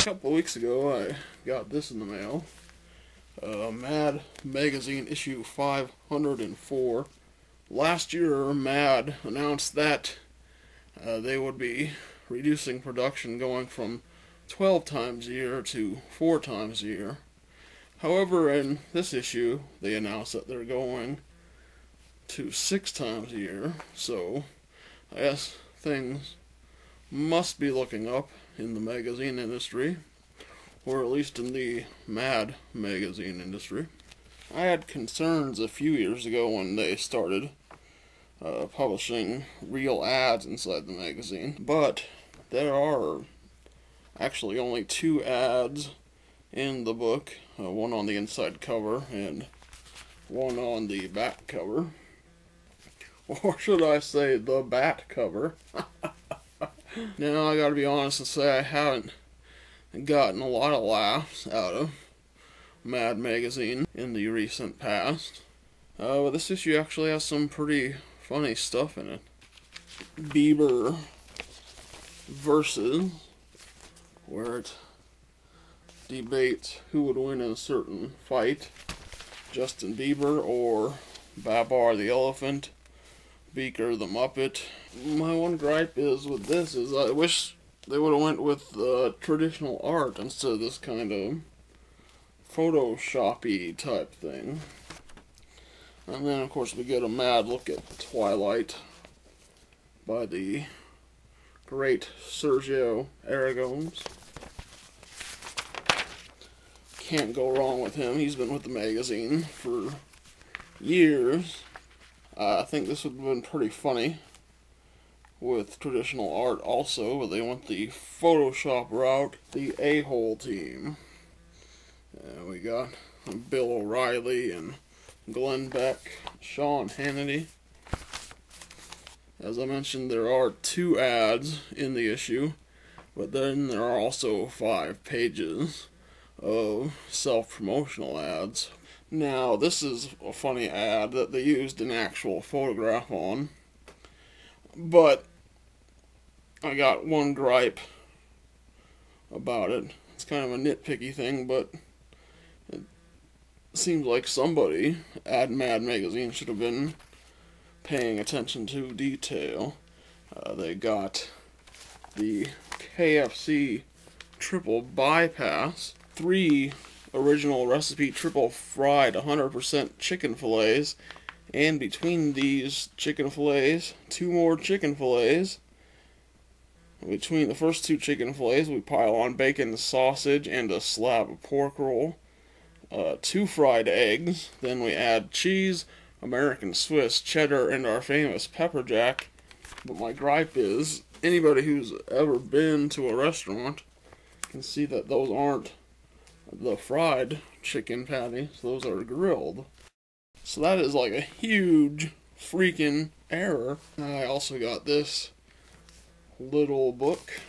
couple weeks ago, I got this in the mail. Mad Magazine issue 504. Last year, Mad announced that they would be reducing production, going from 12 times a year to 4 times a year. However, in this issue, they announced that they're going to 6 times a year, so I guess things must be looking up in the magazine industry, or at least in the Mad magazine industry. I had concerns a few years ago when they started publishing real ads inside the magazine, but there are actually only 2 ads in the book, one on the inside cover and one on the back cover. Or should I say the back cover. Now, I gotta be honest and say I haven't gotten a lot of laughs out of Mad Magazine in the recent past. But this issue actually has some pretty funny stuff in it. Bieber versus, where it debates who would win in a certain fight, Justin Bieber or Babar the Elephant, Beaker the Muppet. My one gripe is with this is I wish they would have went with traditional art instead of this kind of Photoshop-y type thing. And then, of course, we get a mad look at Twilight by the great Sergio Aragonés. Can't go wrong with him. He's been with the magazine for years. I think this would have been pretty funny with traditional art also, but they went the Photoshop route, the A-hole team. We got Bill O'Reilly and Glenn Beck, Sean Hannity. As I mentioned, there are 2 ads in the issue, but then there are also 5 pages of self-promotional ads. Now, this is a funny ad that they used an actual photograph on, but I got one gripe about it. It's kind of a nitpicky thing, but it seems like somebody at Mad Magazine should have been paying attention to detail. They got the KFC triple bypass, 3 original recipe triple fried 100% chicken fillets, and between these chicken fillets, 2 more chicken fillets. Between the first 2 chicken fillets, we pile on bacon, sausage, and a slab of pork roll. 2 fried eggs. Then we add cheese, American Swiss, cheddar, and our famous pepper jack. But my gripe is, anybody who's ever been to a restaurant can see that those aren't the fried chicken patties. Those are grilled. So that is like a huge freaking error. I also got this little book,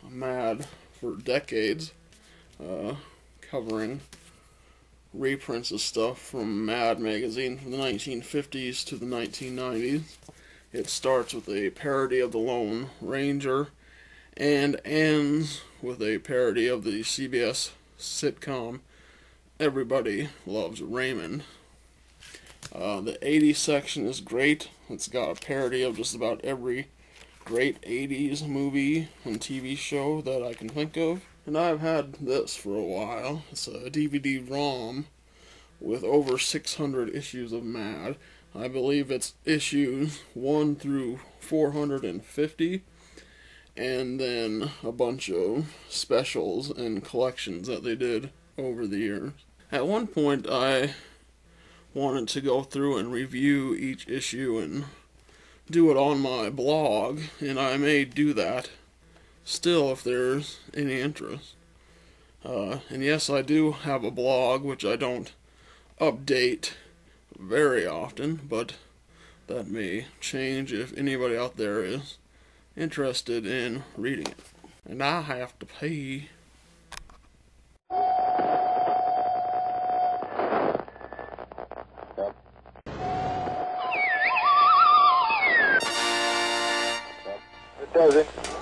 Mad for Decades, covering reprints of stuff from Mad Magazine from the 1950s to the 1990s. It starts with a parody of the Lone Ranger and ends with a parody of the CBS sitcom Everybody Loves Raymond. The 80s section is great. It's got a parody of just about every great 80s movie and TV show that I can think of. And I've had this for a while. It's a DVD-ROM with over 600 issues of Mad. I believe it's issues 1 through 450. And then a bunch of specials and collections that they did over the years. At one point, I wanted to go through and review each issue and do it on my blog, and I may do that still if there's any interest. And yes, I do have a blog, which I don't update very often, but that may change if anybody out there is interested in reading it. And I have to pay. It does it.